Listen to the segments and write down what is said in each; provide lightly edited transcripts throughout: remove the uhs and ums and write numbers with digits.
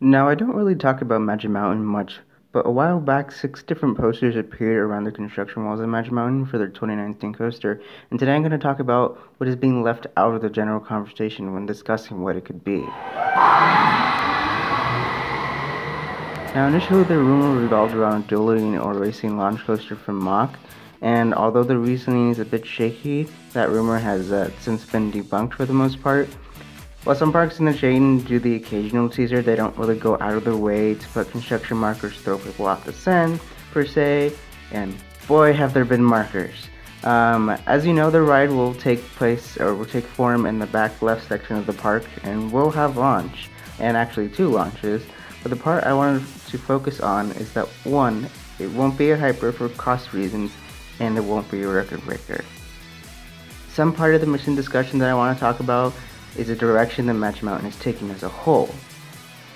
Now, I don't really talk about Magic Mountain much, but a while back, 6 different posters appeared around the construction walls of Magic Mountain for their 2019 coaster, and today I'm going to talk about what is being left out of the general conversation when discussing what it could be. Now, initially, the rumor revolved around a dueling or racing launch coaster from Mach, and although the reasoning is a bit shaky, that rumor has since been debunked for the most part. While some parks in the chain do the occasional teaser, they don't really go out of their way to put construction markers to throw people off the scent, per se, and boy have there been markers. As you know, the ride will take form in the back left section of the park, and will have launch, and actually 2 launches, but the part I wanted to focus on is that 1, it won't be a hyper for cost reasons, and it won't be a record breaker. Some part of the mission discussion that I want to talk about is the direction that Magic Mountain is taking as a whole.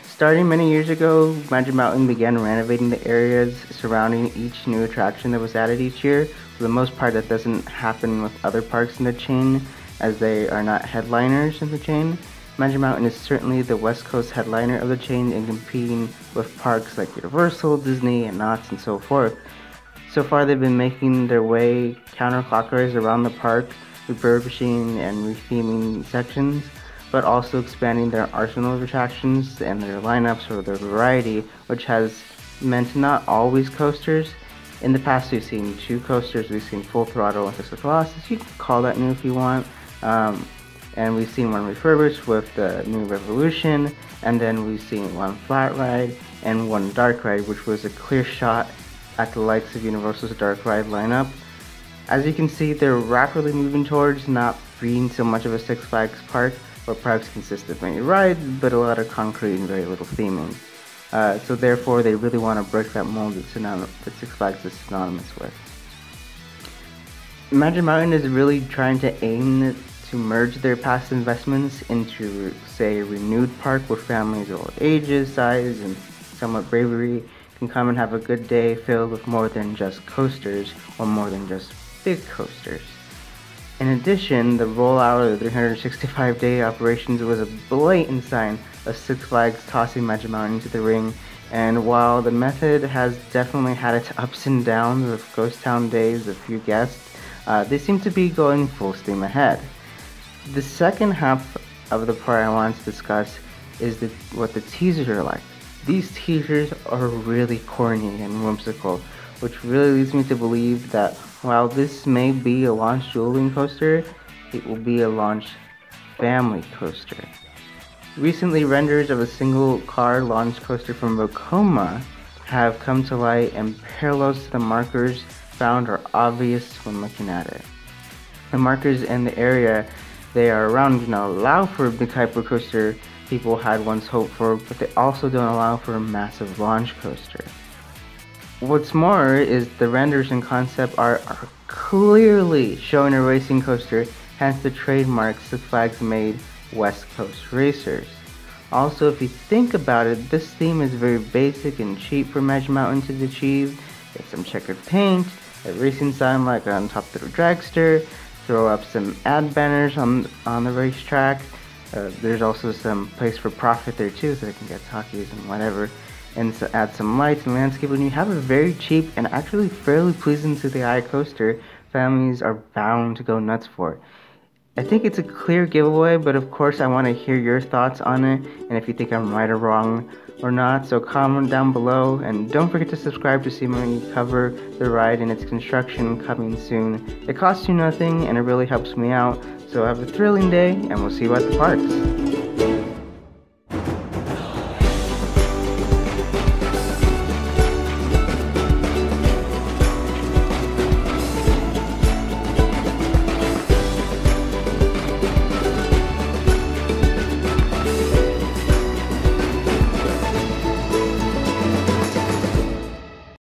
Starting many years ago, Magic Mountain began renovating the areas surrounding each new attraction that was added each year. For the most part, that doesn't happen with other parks in the chain, as they are not headliners in the chain. Magic Mountain is certainly the West Coast headliner of the chain and competing with parks like Universal, Disney, and Knott's, and so forth. So far, they've been making their way counterclockwise around the park, refurbishing and retheming sections, but also expanding their arsenal of attractions and their lineups or their variety, which has meant not always coasters. In the past, we've seen 2 coasters. We've seen Full Throttle and Fist of Colossus. You can call that new if you want. And we've seen one refurbished with the new Revolution, and then we've seen 1 flat ride and 1 dark ride, which was a clear shot at the likes of Universal's dark ride lineup. As you can see, they're rapidly moving towards not being so much of a Six Flags park, where parks consist of many rides, but a lot of concrete and very little theming. So therefore, they really want to break that mold that Six Flags is synonymous with. Magic Mountain is really trying to aim to merge their past investments into, say, a renewed park where families of all ages, size, and somewhat bravery can come and have a good day filled with more than just coasters or more than just big coasters. In addition, the rollout of the 365-day operations was a blatant sign of Six Flags tossing Magic Mountain into the ring, and while the method has definitely had its ups and downs with ghost town days, a few guests, they seem to be going full steam ahead. The second half of the part I want to discuss is what the teasers are like. These teasers are really corny and whimsical, which really leads me to believe that while this may be a launch dueling coaster, it will be a launch family coaster. Recently, renders of a single car launch coaster from Vekoma have come to light, and parallels to the markers found are obvious when looking at it. The markers in the area they are around do not allow for a big hypercoaster people had once hoped for, but they also don't allow for a massive launch coaster. What's more is the renders and concept art are clearly showing a racing coaster, hence the trademark Six Flags made West Coast Racers. Also, if you think about it, this theme is very basic and cheap for Magic Mountain to achieve. Get some checkered paint, a racing sign like on top of the dragster, throw up some ad banners on the racetrack. There's also some place for profit there too, so they can get talkies and whatever, and so add some lights and landscape, and you have a very cheap and actually fairly pleasing to the eye coaster families are bound to go nuts for. I think it's a clear giveaway, but of course I want to hear your thoughts on it, and if you think I'm right or wrong or not, so comment down below, and don't forget to subscribe to see me cover the ride and its construction coming soon. It costs you nothing and it really helps me out, so have a thrilling day, and we'll see you at the parks.